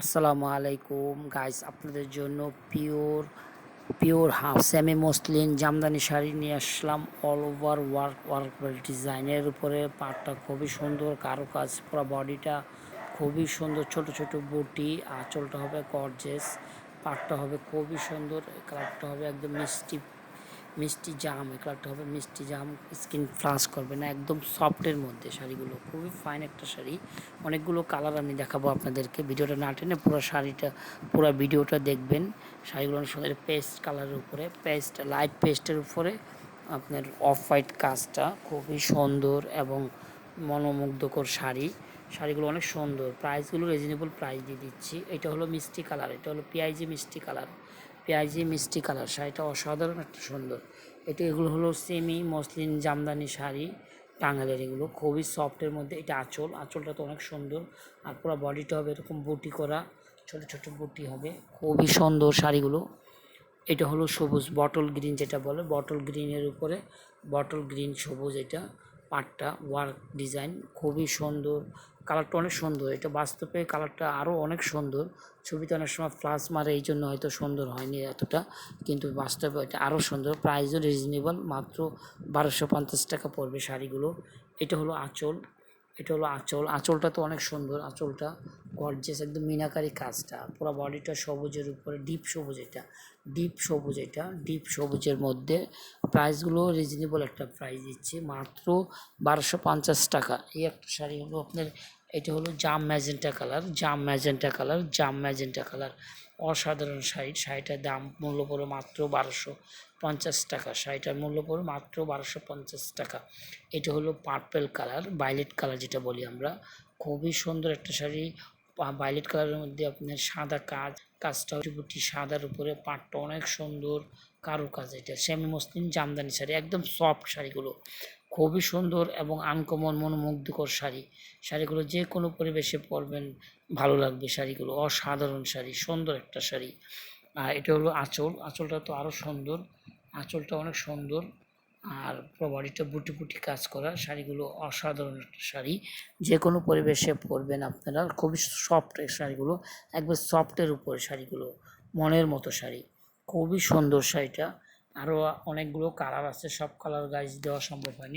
আসসালামু আলাইকুম গাইস, আপনাদের জন্য pure pure half semi muslin Jamdani sari নিয়ে আসলাম। অল ওভার ওয়ার্ক ডিজাইনের উপরে পাটটা খুবই সুন্দর, কারুকাজ, পুরো বডিটা খুবই সুন্দর, ছোট ছোট বুটি, আঁচলটা হবে গর্জিয়াস, পাটটা হবে খুবই সুন্দর, কালারটা হবে একদম মিষ্টি মিষ্টি জাম, এই কালারটা হবে মিষ্টি জাম, স্কিন ফ্লাশ করবে না, একদম সফটের মধ্যে শাড়িগুলো খুবই ফাইন একটা শাড়ি। অনেকগুলো কালার আমি দেখাবো আপনাদেরকে, ভিডিওটা না টেনে পুরো শাড়িটা পুরো ভিডিওটা দেখবেন। শাড়িগুলো অনেক সুন্দর, পেস্ট কালারের উপরে, পেস্ট লাইট পেস্টের উপরে আপনার অফ হোয়াইট কাজটা খুবই সুন্দর এবং মনোমুগ্ধকর শাড়িগুলো অনেক সুন্দর। প্রাইসগুলো রিজনেবল প্রাইস দিয়ে দিচ্ছি। এটা হলো মিষ্টি কালার, এটা হলো পেঁয়াজি মিষ্টি কালার, পেঁয়াজি মিষ্টি কালার। শাড়িটা অসাধারণ একটা সুন্দর। এগুলো হলো সেমি মসলিন জামদানি শাড়ি, টাঙ্গালের, এগুলো খুবই সফটের মধ্যে। এটা আঁচলটা তো অনেক সুন্দর, আর পুরো বডিটা হবে এরকম বুটি করা, ছোট ছোট বুটি হবে, খুবই সুন্দর শাড়িগুলো। এটা হলো সবুজ বটল গ্রিন, যেটা বলে বটল গ্রিনের উপরে বটল গ্রিন সবুজ, এটা পাটটা ওয়ার্ক ডিজাইন খুবই সুন্দর, কালারটা অনেক সুন্দর। এটা বাস্তবে কালারটা আরও অনেক সুন্দর, ছবিতে অনেক সময় ফ্লাশ মারে, এই জন্য হয়তো সুন্দর হয়নি এতটা, কিন্তু বাস্তবে এটা আরও সুন্দর। প্রাইসও রিজনেবল, মাত্র 1250 টাকা পড়বে শাড়িগুলো। এটা হলো আঁচলটা তো অনেক সুন্দর, আঁচলটা গর্জিয়াস, একদম মিনাকারি কাজটা, পুরো বডিটা সবুজের উপরে, ডিপ সবুজের মধ্যে। প্রাইসগুলো রিজনেবল একটা প্রাইস দিচ্ছে, মাত্র 1250 টাকা। এই একটা শাড়ি হলো আপনার, এটা হলো জাম ম্যাজেন্টা কালার, অসাধারণ শাড়িটার মূল্য পড়ে মাত্র 1250 টাকা। শাড়িটার মূল্য পড়ে মাত্র 1250 টাকা। এটা হলো পার্পেল কালার, ভায়োলেট কালার যেটা বলি আমরা, খুবই সুন্দর একটা শাড়ি। ভায়োলেট কালারের মধ্যে আপনার সাদা কাজটা বুটি সাদার উপরে, পাটটা অনেক সুন্দর, কাজ। এটা সেমি মসলিন জামদানি শাড়ি, একদম সফট শাড়িগুলো খুবই সুন্দর এবং আনকমন মনোমুগ্ধকর শাড়িগুলো যে কোনো পরিবেশে পরবেন ভালো লাগবে। শাড়িগুলো অসাধারণ শাড়ি, সুন্দর একটা শাড়ি। আর এটা হলো আঁচলটা তো আরও সুন্দর, আঁচলটা অনেক সুন্দর, আর পুরো বডিটা বুটি বুটি কাজ করা। শাড়িগুলো অসাধারণ একটা শাড়ি, যে কোনো পরিবেশে পরবেন আপনারা, খুবই সফট এই শাড়িগুলো, একবার সফটের উপরে শাড়িগুলো, মনের মতো শাড়ি, খুবই সুন্দর শাড়িটা। আরও অনেকগুলো কালার আছে, সব কালার গাইজ দেওয়া সম্ভব হয়নি।